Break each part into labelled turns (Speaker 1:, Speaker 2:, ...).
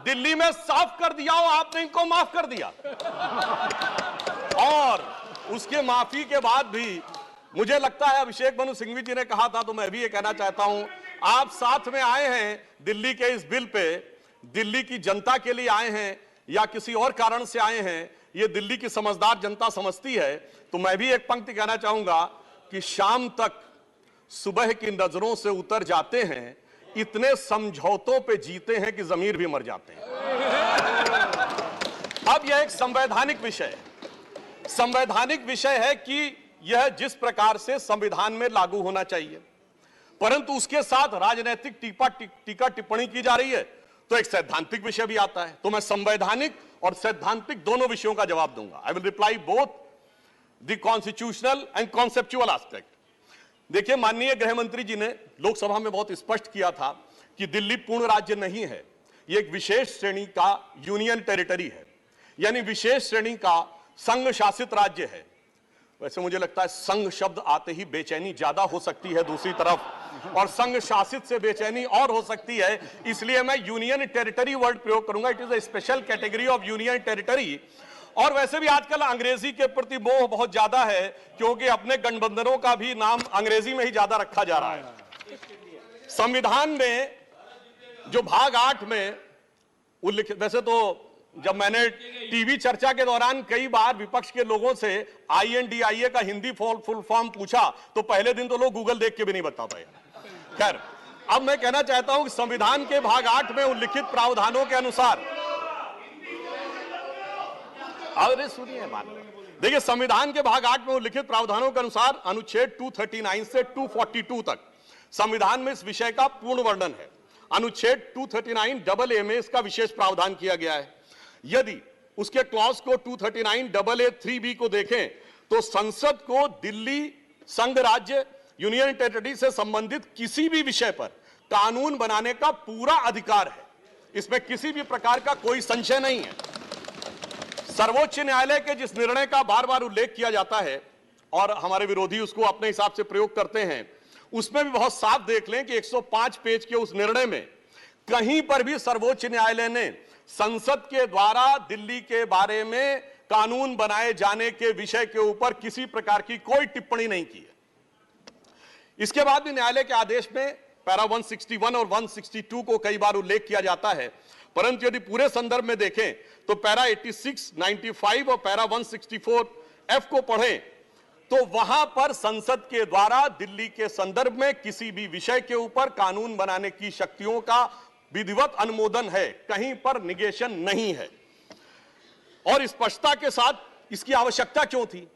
Speaker 1: दिल्ली में साफ कर दिया हो, आपने इनको माफ कर दिया। और उसके माफी के बाद भी मुझे लगता है, अभिषेक मनु सिंघवी जी ने कहा था, तो मैं भी ये कहना चाहता हूं, आप साथ में आए हैं दिल्ली के इस बिल पे, दिल्ली की जनता के लिए आए हैं या किसी और कारण से आए हैं, ये दिल्ली की समझदार जनता समझती है। तो मैं भी एक पंक्ति कहना चाहूंगा कि शाम तक सुबह की नजरों से उतर जाते हैं, इतने समझौतों पे जीते हैं कि जमीर भी मर जाते हैं। अब यह एक संवैधानिक विषय है। संवैधानिक विषय है कि यह जिस प्रकार से संविधान में लागू होना चाहिए, परंतु उसके साथ राजनीतिक टीका टिप्पणी की जा रही है, तो एक सैद्धांतिक विषय भी आता है। तो मैं संवैधानिक और सैद्धांतिक दोनों विषयों का जवाब दूंगा। I will reply both the constitutional and conceptual aspect. देखिए, माननीय गृह मंत्री जी ने लोकसभा में बहुत स्पष्ट किया था कि दिल्ली पूर्ण राज्य नहीं है, यह एक विशेष श्रेणी का यूनियन टेरिटरी है, यानी विशेष श्रेणी का संघ शासित राज्य है। वैसे मुझे लगता है संघ शब्द आते ही बेचैनी ज्यादा हो सकती है दूसरी तरफ, और संघ शासित से बेचैनी और हो सकती है, इसलिए मैं यूनियन टेरिटरी वर्ड प्रयोग करूंगा। It is a special category of union territory. और वैसे भी आजकल अंग्रेजी के प्रति मोह बहुत ज्यादा है, क्योंकि अपने गठबंधनों का भी नाम अंग्रेजी में ही ज्यादा रखा जा रहा है। संविधान में जो भाग 8 में उल्लिखित, वैसे तो जब मैंने टीवी चर्चा के दौरान कई बार विपक्ष के लोगों से INDIA का हिंदी फुल फॉर्म पूछा, तो पहले दिन तो लोग गूगल देख के भी नहीं बता पाए। खैर, अब मैं कहना चाहता हूं कि संविधान के भाग 8 में उल्लिखित प्रावधानों के अनुसार, अरे सुनिए बात, देखिए संविधान के भाग 8 में उल्लिखित प्रावधानों के अनुसार अनुच्छेद 239 से 242 तक संविधान में इस विषय का पूर्ण वर्णन है। अनुच्छेद 239AA में इसका विशेष प्रावधान किया गया है। यदि उसके क्लॉज को 239AA3B को देखें, तो संसद को दिल्ली संघ राज्य यूनियन टेरिटरी से संबंधित किसी भी विषय पर कानून बनाने का पूरा अधिकार है। इसमें किसी भी प्रकार का कोई संशय नहीं है। सर्वोच्च न्यायालय के जिस निर्णय का बार बार उल्लेख किया जाता है और हमारे विरोधी उसको अपने हिसाब से प्रयोग करते हैं, उसमें भी बहुत साफ देख लें कि 105 पेज के उस निर्णय में कहीं पर भी सर्वोच्च न्यायालय ने संसद के द्वारा दिल्ली के बारे में कानून बनाए जाने के विषय के ऊपर किसी प्रकार की कोई टिप्पणी नहीं की है। इसके बाद भी न्यायालय के आदेश में पैरा 161 और 162 को कई बार उल्लेख किया जाता है, परंतु यदि पूरे संदर्भ में देखें तो पैरा 86, 95 और पैरा 164F को पढ़ें, तो वहां पर संसद के द्वारा दिल्ली के संदर्भ में किसी भी विषय के ऊपर कानून बनाने की शक्तियों का विधिवत अनुमोदन है, कहीं पर निगेशन नहीं है। और स्पष्टता के साथ इसकी आवश्यकता क्यों थी?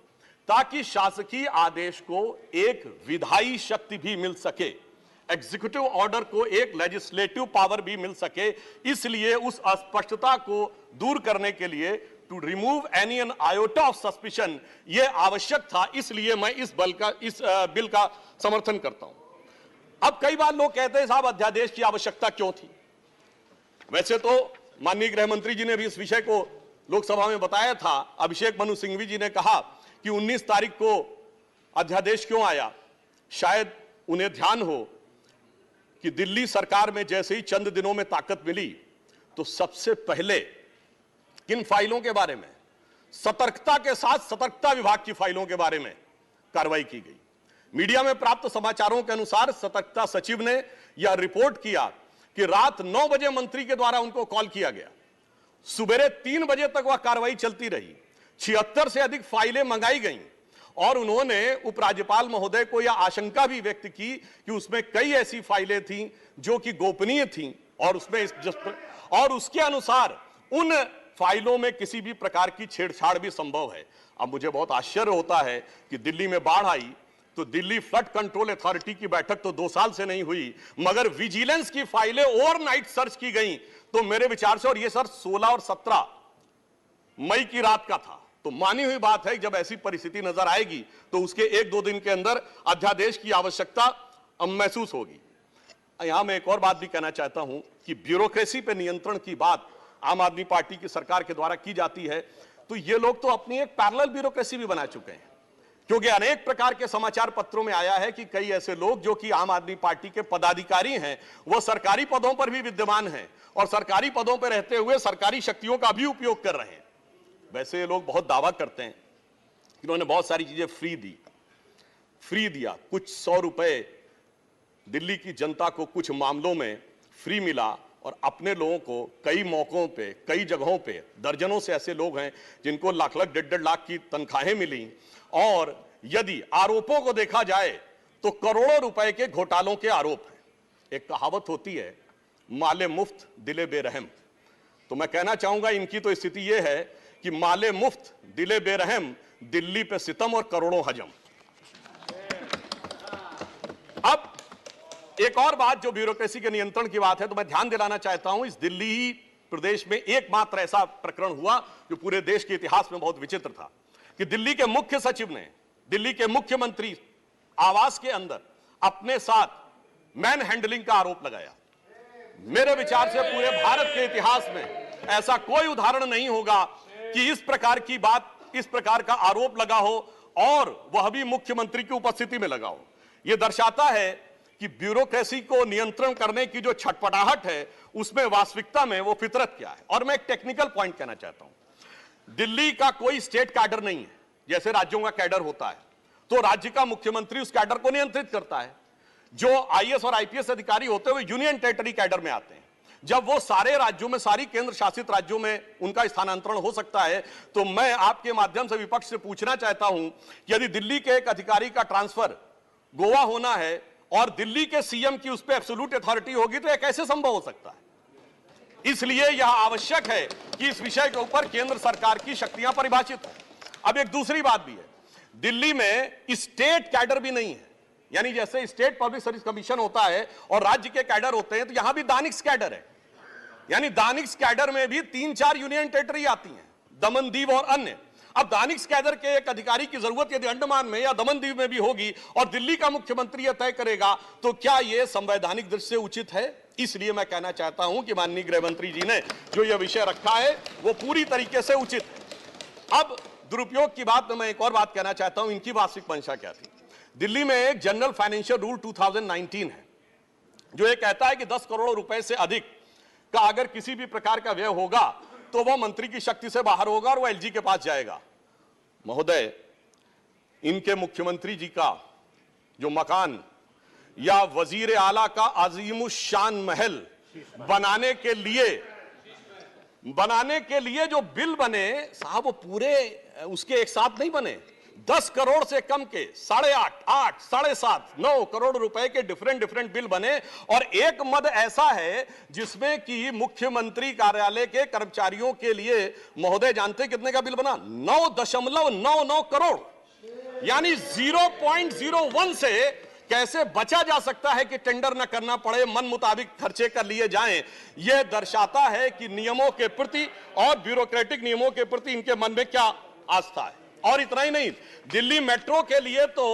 Speaker 1: ताकि शासकीय आदेश को एक विधायी शक्ति भी मिल सके, एग्जीक्यूटिव ऑर्डर को एक लेजिस्लेटिव पावर भी मिल सके। इसलिए उस अस्पष्टता को दूर करने के लिए, to remove any an iota of suspicion, यह आवश्यक था। इसलिए मैं इस बिल का समर्थन करता हूं। अब कई बार लोग कहते हैं साहब अध्यादेश की आवश्यकता क्यों थी? वैसे तो माननीय गृह मंत्री जी ने भी इस विषय को लोकसभा में बताया था। अभिषेक मनु सिंघवी जी ने कहा कि 19 तारीख को अध्यादेश क्यों आया। शायद उन्हें ध्यान हो कि दिल्ली सरकार में जैसे ही चंद दिनों में ताकत मिली, तो सबसे पहले किन फाइलों के बारे में, सतर्कता के साथ सतर्कता विभाग की फाइलों के बारे में कार्रवाई की गई। मीडिया में प्राप्त समाचारों के अनुसार सतर्कता सचिव ने यह रिपोर्ट किया कि रात 9 बजे मंत्री के द्वारा उनको कॉल किया गया, सुबह 3 बजे तक वह कार्रवाई चलती रही, 76 से अधिक फाइलें मंगाई गईं और उन्होंने उपराज्यपाल महोदय को यह आशंका भी व्यक्त की कि उसमें कई ऐसी फाइलें थीं जो कि गोपनीय थीं और उसके अनुसार उन फाइलों में किसी भी प्रकार की छेड़छाड़ भी संभव है। अब मुझे बहुत आश्चर्य होता है कि दिल्ली में बाढ़ आई तो दिल्ली फ्लड कंट्रोल अथॉरिटी की बैठक तो 2 साल से नहीं हुई, मगर विजिलेंस की फाइलें ओवरनाइट सर्च की गई। तो मेरे विचार से, और ये सर 16 और 17 मई की रात का था, तो मानी हुई बात है जब ऐसी परिस्थिति नजर आएगी तो उसके 1-2 दिन के अंदर अध्यादेश की आवश्यकता महसूस होगी। यहां मैं एक और बात भी कहना चाहता हूं कि ब्यूरोक्रेसी पर नियंत्रण की बात आम आदमी पार्टी की सरकार के द्वारा की जाती है, तो ये लोग तो अपनी एक पैरेलल ब्यूरोक्रेसी भी बना चुके हैं। क्योंकि अनेक प्रकार के समाचार पत्रों में आया है कि कई ऐसे लोग जो कि आम आदमी पार्टी के पदाधिकारी हैं, वो सरकारी पदों पर भी विद्यमान हैं और सरकारी पदों पर रहते हुए सरकारी शक्तियों का भी उपयोग कर रहे हैं। वैसे ये लोग बहुत दावा करते हैं कि इन्होंने बहुत सारी चीजें फ्री दिया, कुछ 100 रुपए दिल्ली की जनता को कुछ मामलों में फ्री मिला और अपने लोगों को कई मौकों पे, कई जगहों पे, दर्जनों से ऐसे लोग हैं जिनको लाख लाख, 1.5 लाख की तनख्वाहें मिली। और यदि आरोपों को देखा जाए तो करोड़ों रुपए के घोटालों के आरोप हैं। एक कहावत होती है, माले मुफ्त दिले बेरहम। तो मैं कहना चाहूंगा इनकी तो स्थिति यह है कि माले मुफ्त दिले बेरहम, दिल्ली पे सितम और करोड़ों हजम। अब एक और बात जो ब्यूरोक्रेसी के नियंत्रण की बात है, तो मैं ध्यान दिलाना चाहता हूं, इस दिल्ली प्रदेश में एकमात्र ऐसा प्रकरण हुआ जो पूरे देश के इतिहास में बहुत विचित्र था कि दिल्ली के मुख्य सचिव ने दिल्ली के मुख्यमंत्री आवास के अंदर अपने साथ मैन हैंडलिंग का आरोप लगाया। मेरे विचार से पूरे भारत के इतिहास में ऐसा कोई उदाहरण नहीं होगा कि इस प्रकार की बात, इस प्रकार का आरोप लगा हो और वह भी मुख्यमंत्री की उपस्थिति में लगा हो। यह दर्शाता है कि ब्यूरोक्रेसी को नियंत्रण करने की जो छटपटाहट है उसमें वास्तविकता में वो फितरत क्या है। और मैं एक टेक्निकल पॉइंट कहना चाहता हूं, दिल्ली का कोई स्टेट कैडर नहीं है, जैसे राज्यों का कैडर होता है तो राज्य का मुख्यमंत्री उस कैडर को नियंत्रित करता है। जो आईएएस और आईपीएस अधिकारी होते हैं वो यूनियन टेरिटरी कैडर में आते हैं। जब वो सारे राज्यों में, सारी केंद्र शासित राज्यों में उनका स्थानांतरण हो सकता है, तो मैं आपके माध्यम से विपक्ष से पूछना चाहता हूं, यदि दिल्ली के एक अधिकारी का ट्रांसफर गोवा होना है और दिल्ली के सीएम की उस पर एब्सोल्यूट अथॉरिटी होगी तो यह कैसे संभव हो सकता है। इसलिए यह आवश्यक है कि इस विषय के ऊपर केंद्र सरकार की शक्तियां परिभाषित हो। अब एक दूसरी बात भी है, दिल्ली में स्टेट कैडर भी नहीं है, यानी जैसे स्टेट पब्लिक सर्विस कमीशन होता है और राज्य के कैडर होते हैं, तो यहां भी दानिक्स कैडर है। यानी दानिक्स कैडर में भी 3-4 यूनियन टेरिटरी आती हैं, दमन दीव और अन्य। अब दानिक्स कैडर के एक अधिकारी की जरूरत यदि अंडमान में या दमन दीव में भी होगी और दिल्ली का मुख्यमंत्री यह तय करेगा, तो क्या यह संवैधानिक दृष्टि से उचित है। इसलिए मैं कहना चाहता हूं कि माननीय गृह मंत्री जी ने जो यह विषय रखा है वो पूरी तरीके से उचित है। अब दुरुपयोग की बात में मैं एक और बात कहना चाहता हूं, इनकी वास्तविक मंशा क्या थी। दिल्ली में एक जनरल फाइनेंशियल रूल 2019 है जो ये कहता है कि 10 करोड़ रुपए से अधिक का अगर किसी भी प्रकार का व्यय होगा तो वह मंत्री की शक्ति से बाहर होगा और वह एलजी के पास जाएगा। महोदय, इनके मुख्यमंत्री जी का जो मकान या वजीर आला का अजीमुशान महल बनाने के लिए जो बिल बने साहब, वो पूरे उसके एक साथ नहीं बने। 10 करोड़ से कम के 8.5, 8, 7.5, 9 करोड़ रुपए के डिफरेंट बिल बने। और एक मद ऐसा है जिसमें कि मुख्यमंत्री कार्यालय के कर्मचारियों के लिए, महोदय जानते कितने का बिल बना? 9.99 करोड़। यानी 0.01 से कैसे बचा जा सकता है कि टेंडर न करना पड़े, मन मुताबिक खर्चे कर लिए जाएं। यह दर्शाता है कि नियमों के प्रति और ब्यूरोक्रेटिक नियमों के प्रति इनके मन में क्या आस्था है। और इतना ही नहीं, दिल्ली मेट्रो के लिए तो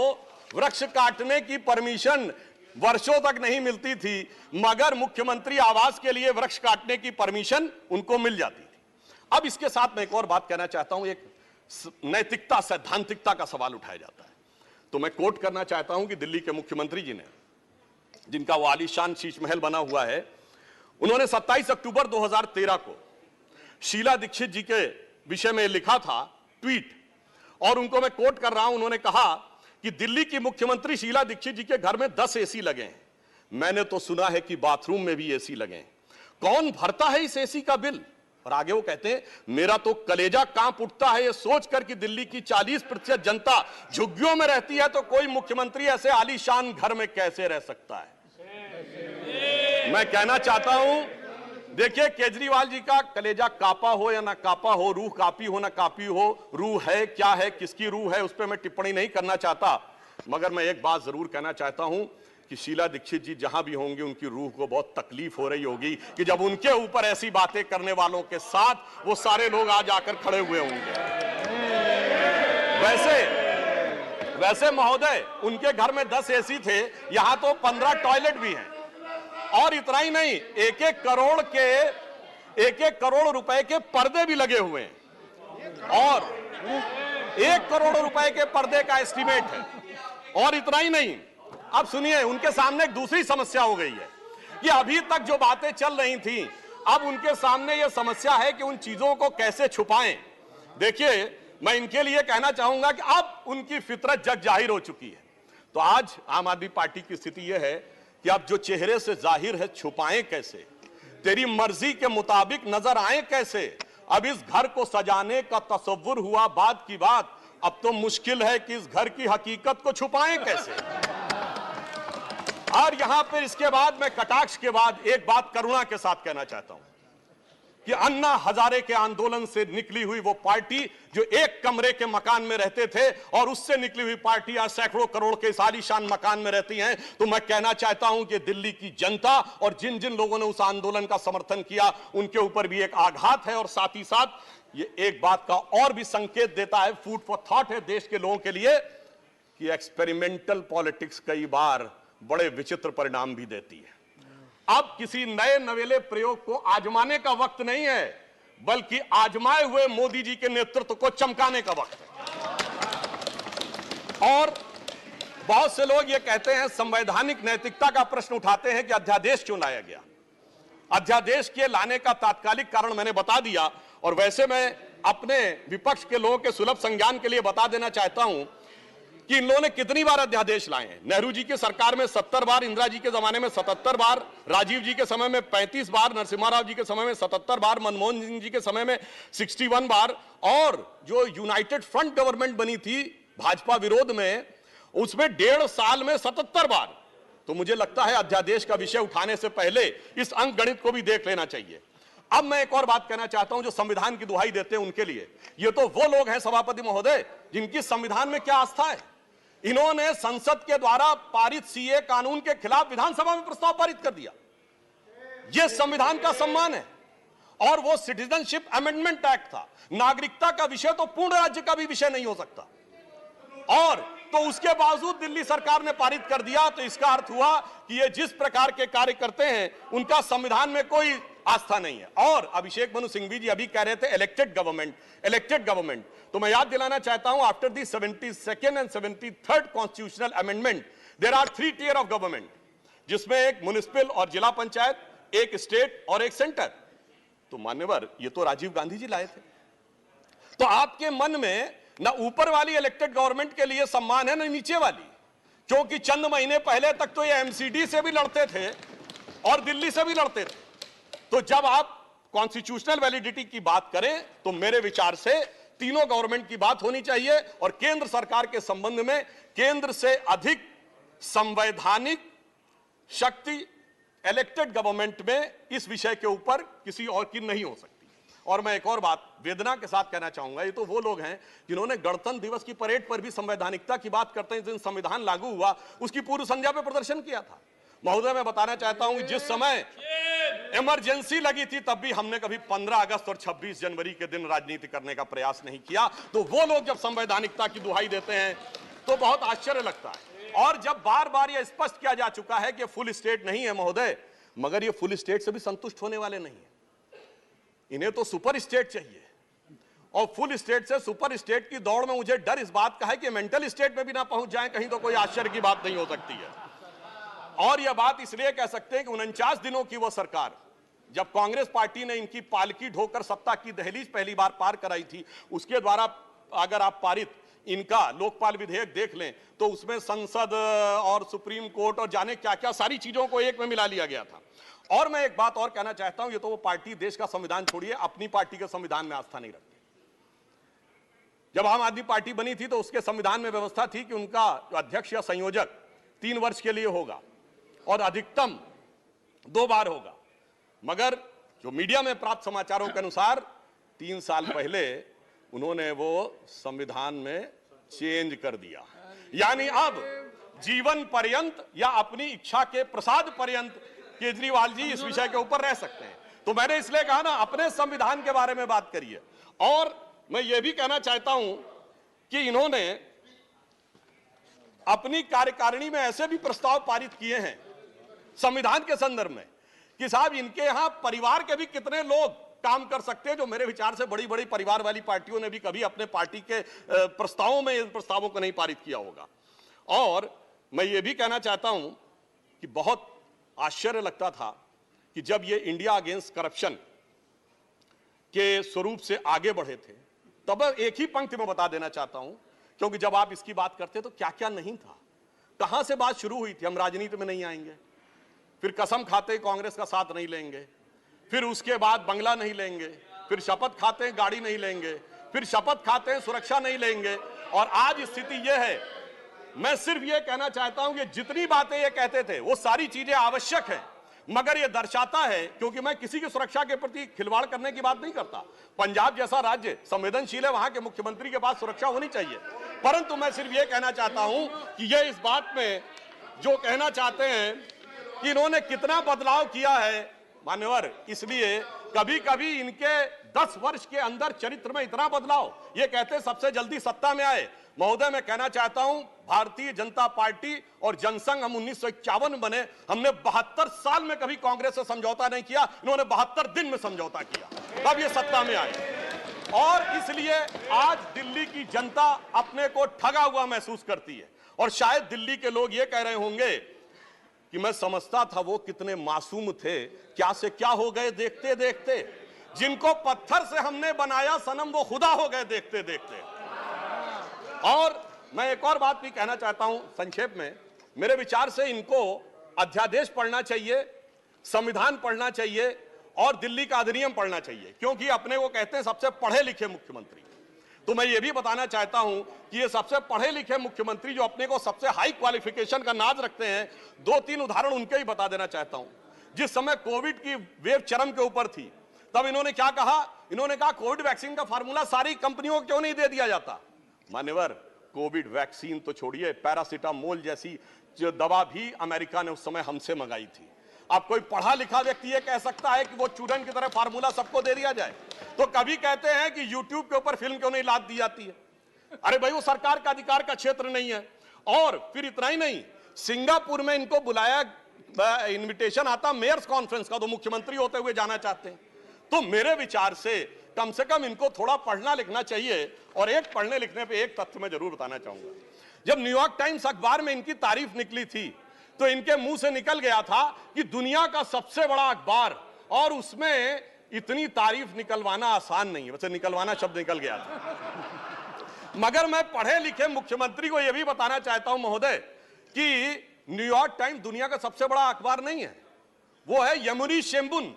Speaker 1: वृक्ष काटने की परमिशन वर्षों तक नहीं मिलती थी, मगर मुख्यमंत्री आवास के लिए वृक्ष काटने की परमिशन उनको मिल जाती थी। अब इसके साथ मैं एक और बात कहना चाहता हूं, एक नैतिकता, सैद्धांतिकता का सवाल उठाया जाता है। तो मैं कोट करना चाहता हूं कि दिल्ली के मुख्यमंत्री जी ने, जिनका वो आलीशान शीश महल बना हुआ है, उन्होंने 27 अक्टूबर 2013 को शीला दीक्षित जी के विषय में लिखा था ट्वीट, और उनको मैं कोट कर रहा हूं। उन्होंने कहा कि दिल्ली की मुख्यमंत्री शीला दीक्षित जी के घर में 10 एसी लगे हैं। मैंने तो सुना है कि बाथरूम में भी एसी लगे हैं। कौन भरता है इस एसी का बिल? और आगे वो कहते हैं, मेरा तो कलेजा कांप उठता है ये सोचकर कि दिल्ली की 40% जनता झुग्गियों में रहती है, तो कोई मुख्यमंत्री ऐसे आलीशान घर में कैसे रह सकता है। मैं कहना चाहता हूं, देखिए, केजरीवाल जी का कलेजा कापा हो या ना कापा हो, रूह कापी हो ना कापी हो, रूह है क्या है, किसकी रूह है, उस पर मैं टिप्पणी नहीं करना चाहता। मगर मैं एक बात जरूर कहना चाहता हूं कि शीला दीक्षित जी जहां भी होंगे उनकी रूह को बहुत तकलीफ हो रही होगी कि जब उनके ऊपर ऐसी बातें करने वालों के साथ वो सारे लोग आज आकर खड़े हुए होंगे। वैसे महोदय, उनके घर में 10 एसी थे, यहां तो 15 टॉयलेट भी हैं। और इतना ही नहीं, 1-1 करोड़ रुपए के पर्दे भी लगे हुए हैं। 1 करोड़ रुपए के पर्दे का एस्टीमेट है। और इतना ही नहीं, अब सुनिए, उनके सामने एक दूसरी समस्या हो गई है कि अभी तक जो बातें चल रही थी, अब उनके सामने यह समस्या है कि उन चीजों को कैसे छुपाएं। देखिए, मैं इनके लिए कहना चाहूंगा कि अब उनकी फितरत जग जाहिर हो चुकी है। तो आज आम आदमी पार्टी की स्थिति यह है कि अब जो चेहरे से जाहिर है, छुपाएं कैसे, तेरी मर्जी के मुताबिक नजर आए कैसे। अब इस घर को सजाने का तसव्वुर हुआ बात की बात, अब तो मुश्किल है कि इस घर की हकीकत को छुपाएं कैसे। और यहां पर इसके बाद मैं कटाक्ष के बाद एक बात करुणा के साथ कहना चाहता हूं कि अन्ना हजारे के आंदोलन से निकली हुई वो पार्टी जो एक कमरे के मकान में रहते थे और उससे निकली हुई पार्टी आज सैकड़ों करोड़ के आलीशान मकान में रहती हैं, तो मैं कहना चाहता हूं कि दिल्ली की जनता और जिन जिन लोगों ने उस आंदोलन का समर्थन किया उनके ऊपर भी एक आघात है। और साथ ही साथ ये एक बात का और भी संकेत देता है, फूड फॉर थॉट है देश के लोगों के लिए, कि एक्सपेरिमेंटल पॉलिटिक्स कई बार बड़े विचित्र परिणाम भी देती है। अब किसी नए नवेले प्रयोग को आजमाने का वक्त नहीं है, बल्कि आजमाए हुए मोदी जी के नेतृत्व को चमकाने का वक्त है। और बहुत से लोग ये कहते हैं, संवैधानिक नैतिकता का प्रश्न उठाते हैं कि अध्यादेश क्यों लाया गया। अध्यादेश के लाने का तात्कालिक कारण मैंने बता दिया, और वैसे मैं अपने विपक्ष के लोगों के सुलभ संज्ञान के लिए बता देना चाहता हूं कि इन लोगों ने कितनी बार अध्यादेश लाए हैं। नेहरू जी की सरकार में 70 बार, इंदिरा जी के जमाने में 77 बार, राजीव जी के समय में 35 बार, नरसिम्हा राव जी के समय में 77 बार, मनमोहन सिंह जी के समय में 61 बार, और जो यूनाइटेड फ्रंट गवर्नमेंट बनी थी भाजपा विरोध में, उसमें 1.5 साल में 77 बार। तो मुझे लगता है अध्यादेश का विषय उठाने से पहले इस अंक गणित को भी देख लेना चाहिए। अब मैं एक और बात कहना चाहता हूं, जो संविधान की दुहाई देते हैं उनके लिए, ये तो वो लोग हैं सभापति महोदय जिनकी संविधान में क्या आस्था है। इन्होंने संसद के द्वारा पारित सीए कानून के खिलाफ विधानसभा में प्रस्ताव पारित कर दिया। यह संविधान का सम्मान है। और वो सिटीजनशिप अमेंडमेंट एक्ट था, नागरिकता का विषय तो पूर्ण राज्य का भी विषय नहीं हो सकता, और तो उसके बावजूद दिल्ली सरकार ने पारित कर दिया। तो इसका अर्थ हुआ कि ये जिस प्रकार के कार्य करते हैं उनका संविधान में कोई आस्था नहीं है। और अभिषेक मनु सिंघवी जी अभी कह रहे थे इलेक्टेड गवर्नमेंट, तो मैं याद दिलाना चाहता हूं, after the 72nd and 73rd constitutional amendment there are 3 tier of government, जिसमें एक म्युनिसिपल और जिला पंचायत, एक स्टेट और एक सेंटर। तो मान्यवर, ये तो राजीव गांधी जी लाए थे। तो आपके मन में ना ऊपर वाली इलेक्टेड गवर्नमेंट के लिए सम्मान है, ना नीचे वाली, क्योंकि चंद महीने पहले तक तो ये एमसीडी से भी लड़ते थे और दिल्ली से भी लड़ते थे। तो जब आप कॉन्स्टिट्यूशनल वैलिडिटी की बात करें तो मेरे विचार से तीनों गवर्नमेंट की बात होनी चाहिए, और केंद्र सरकार के संबंध में केंद्र से अधिक संवैधानिक शक्ति इलेक्टेड गवर्नमेंट में इस विषय के ऊपर किसी और की नहीं हो सकती। और मैं एक और बात वेदना के साथ कहना चाहूंगा, ये तो वो लोग हैं जिन्होंने गणतंत्र दिवस की परेड पर भी संवैधानिकता की बात करते हैं, जिस दिन संविधान लागू हुआ उसकी पूर्व संध्या पे प्रदर्शन किया था। महोदय, मैं बताना चाहता हूं कि जिस समय इमरजेंसी लगी थी तब भी हमने कभी 15 अगस्त और 26 जनवरी के दिन राजनीति करने का प्रयास नहीं किया। तो वो लोग जब संवैधानिकता की दुहाई देते हैं तो बहुत आश्चर्य लगता है। और जब बार बार यह स्पष्ट किया जा चुका है कि फुल स्टेट नहीं है महोदय, मगर ये फुल स्टेट से भी संतुष्ट होने वाले नहीं है, इन्हें तो सुपर स्टेट चाहिए। और फुल स्टेट से सुपर स्टेट की दौड़ में मुझे डर इस बात का है कि मेंटल स्टेट में भी ना पहुंच जाए कहीं, तो कोई आश्चर्य की बात नहीं हो सकती है। और यह बात इसलिए कह सकते हैं कि 49 दिनों की वो सरकार, जब कांग्रेस पार्टी ने इनकी पालकी ढोकर सत्ता की दहलीज पहली बार पार कराई थी, उसके द्वारा अगर आप पारित इनका लोकपाल विधेयक देख लें तो उसमें संसद और सुप्रीम कोर्ट और जाने क्या क्या सारी चीजों को एक में मिला लिया गया था। और मैं एक बात और कहना चाहता हूं, ये तो वो पार्टी देश का संविधान छोड़िए, अपनी पार्टी के संविधान में आस्था नहीं रखती। जब आम आदमी पार्टी बनी थी तो उसके संविधान में व्यवस्था थी कि उनका अध्यक्ष या संयोजक 3 वर्ष के लिए होगा और अधिकतम 2 बार होगा। मगर जो मीडिया में प्राप्त समाचारों के अनुसार 3 साल पहले उन्होंने वो संविधान में चेंज कर दिया, यानी अब जीवन पर्यंत या अपनी इच्छा के प्रसाद पर्यंत केजरीवाल जी इस विषय के ऊपर रह सकते हैं। तो मैंने इसलिए कहा ना, अपने संविधान के बारे में बात करिए। और मैं ये भी कहना चाहता हूं कि इन्होंने अपनी कार्यकारिणी में ऐसे भी प्रस्ताव पारित किए हैं संविधान के संदर्भ में कि साहब इनके यहां परिवार के भी कितने लोग काम कर सकते हैं, जो मेरे विचार से बड़ी बड़ी परिवार वाली पार्टियों ने भी कभी अपने पार्टी के प्रस्तावों में इन प्रस्तावों को नहीं पारित किया होगा। और मैं ये भी कहना चाहता हूं कि बहुत आश्चर्य लगता था कि जब ये इंडिया अगेंस्ट करप्शन के स्वरूप से आगे बढ़े थे, तब एक ही पंक्ति में बता देना चाहता हूं, क्योंकि जब आप इसकी बात करते तो क्या क्या नहीं था, कहां से बात शुरू हुई थी। हम राजनीति में नहीं आएंगे, फिर कसम खाते कांग्रेस का साथ नहीं लेंगे, फिर उसके बाद बंगला नहीं लेंगे, फिर शपथ खाते हैं गाड़ी नहीं लेंगे, फिर शपथ खाते हैं सुरक्षा नहीं लेंगे, और आज स्थिति यह है। मैं सिर्फ यह कहना चाहता हूं कि जितनी बातें ये कहते थे वो सारी चीजें आवश्यक हैं, मगर यह दर्शाता है, क्योंकि मैं किसी की सुरक्षा के प्रति खिलवाड़ करने की बात नहीं करता। पंजाब जैसा राज्य संवेदनशील है, वहां के मुख्यमंत्री के पास सुरक्षा होनी चाहिए, परंतु मैं सिर्फ यह कहना चाहता हूं कि यह इस बात में जो कहना चाहते हैं कि इन्होंने कितना बदलाव किया है मान्यवर, इसलिए कभी कभी इनके 10 वर्ष के अंदर चरित्र में इतना बदलाव, ये कहते हैं सबसे जल्दी सत्ता में आए। महोदय, मैं कहना चाहता हूं भारतीय जनता पार्टी और जनसंघ, हम 1951 बने, हमने 72 साल में कभी कांग्रेस से समझौता नहीं किया, इन्होंने 72 दिन में समझौता किया, तब ये सत्ता में आए। और इसलिए आज दिल्ली की जनता अपने को ठगा हुआ महसूस करती है, और शायद दिल्ली के लोग ये कह रहे होंगे कि मैं समझता था वो कितने मासूम थे, क्या से क्या हो गए देखते देखते, जिनको पत्थर से हमने बनाया सनम वो खुदा हो गए देखते देखते। और मैं एक और बात भी कहना चाहता हूं संक्षेप में, मेरे विचार से इनको अध्यादेश पढ़ना चाहिए, संविधान पढ़ना चाहिए और दिल्ली का अधिनियम पढ़ना चाहिए, क्योंकि अपने को कहते हैं सबसे पढ़े लिखे मुख्यमंत्री। तो मैं ये भी बताना चाहता हूं कि ये सबसे पढ़े लिखे मुख्यमंत्री जो अपने को सबसे हाई क्वालिफिकेशन का नाज रखते हैं, 2-3 उदाहरण उनके ही बता देना चाहता हूं। जिस समय कोविड की वेव चरम के ऊपर थी, तब इन्होंने क्या कहा, इन्होंने कहा कोविड वैक्सीन का फार्मूला सारी कंपनियों को क्यों नहीं दे दिया जाता। मान्यवर, कोविड वैक्सीन तो छोड़िए, पैरासीटामोल जैसी जो दवा भी अमेरिका ने उस समय हमसे मंगाई थी। अब कोई पढ़ा लिखा व्यक्ति ये कह सकता है कि वो चूरन की तरह फार्मूला सबको दे दिया जाए। तो कभी कहते हैं कि यूट्यूब के ऊपर फिल्म क्यों नहीं लाद दी जाती है। अरे भाई, वो सरकार का अधिकार का क्षेत्र नहीं है। और फिर इतना ही नहीं, सिंगापुर में इनको बुलाया, इनविटेशन आता मेयर्स कॉन्फ्रेंस का, तो मुख्यमंत्री होते हुए जाना चाहते हैं। तो मेरे विचार से कम इनको थोड़ा पढ़ना लिखना चाहिए। और एक पढ़ने लिखने पे एक तथ्य मैं जरूर बताना चाहूंगा, जब न्यूयॉर्क टाइम्स अखबार में इनकी तारीफ निकली थी तो इनके मुंह से निकल गया था कि दुनिया का सबसे बड़ा अखबार, और उसमें इतनी तारीफ निकलवाना आसान नहीं है। वैसे निकलवाना शब्द निकल गया था, मगर मैं पढ़े लिखे मुख्यमंत्री को यह भी बताना चाहता हूं महोदय कि न्यूयॉर्क टाइम्स दुनिया का सबसे बड़ा अखबार नहीं है, वो है यमुनी शिंबुन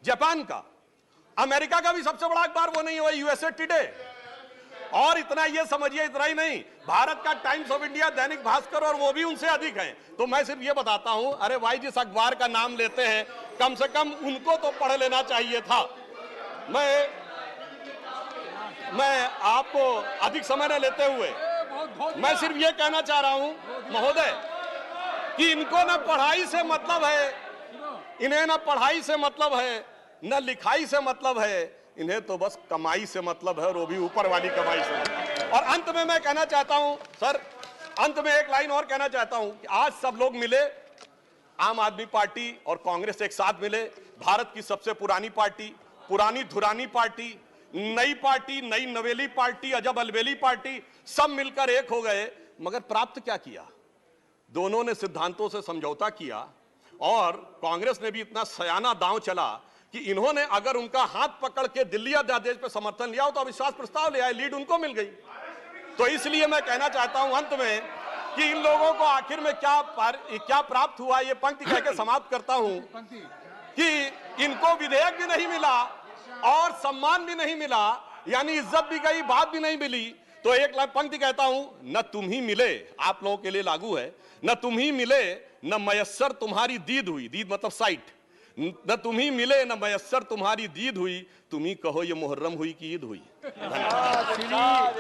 Speaker 1: जापान का। अमेरिका का भी सबसे बड़ा अखबार वो नहीं है, वो यूएसए टुडे। और इतना ये समझिए, इतना ही नहीं, भारत का times of India, Dainik Bhaskar, और वो भी उनसे अधिक है। तो मैं सिर्फ ये बताता हूं, अरे भाई, जिस अखबार का नाम लेते हैं कम से कम उनको तो पढ़ लेना चाहिए था। मैं आपको अधिक समय न लेते हुए मैं सिर्फ ये कहना चाह रहा हूं महोदय कि इनको न पढ़ाई से मतलब है, इन्हें न पढ़ाई से मतलब है, न लिखाई से मतलब है, इन्हें तो बस कमाई से मतलब है, और वो भी ऊपर वाली कमाई से। और अंत में मैं कहना चाहता हूं सर, अंत में एक लाइन और कहना चाहता हूं कि आज सब लोग मिले, आम आदमी पार्टी और कांग्रेस एक साथ मिले, भारत की सबसे पुरानी पार्टी, पुरानी धुरानी पार्टी, नई पार्टी, नई नवेली पार्टी, अजब अलबेली पार्टी, सब मिलकर एक हो गए। मगर प्राप्त क्या किया? दोनों ने सिद्धांतों से समझौता किया, और कांग्रेस ने भी इतना सयाना दांव चला कि इन्होंने अगर उनका हाथ पकड़ के दिल्ली अध्यादेश पर समर्थन लिया हो तो अविश्वास प्रस्ताव ले आए, लीड उनको मिल गई। तो इसलिए मैं कहना चाहता हूं अंत में कि इन लोगों को आखिर में क्या प्राप्त हुआ, ये पंक्ति कह के समाप्त करता हूं कि इनको विधेयक भी नहीं मिला और सम्मान भी नहीं मिला, यानी इज्जत भी गई, बात भी नहीं मिली। तो एक पंक्ति कहता हूं, न तुम ही मिले, आप लोगों के लिए लागू है, न तुम ही मिले न मयस्सर तुम्हारी दीद हुई, दीद मतलब साइट, न तुम ही मिले न मयस्सर तुम्हारी दीद हुई, तुम ही कहो ये मुहर्रम हुई कि ईद हुई। धन्यवाद।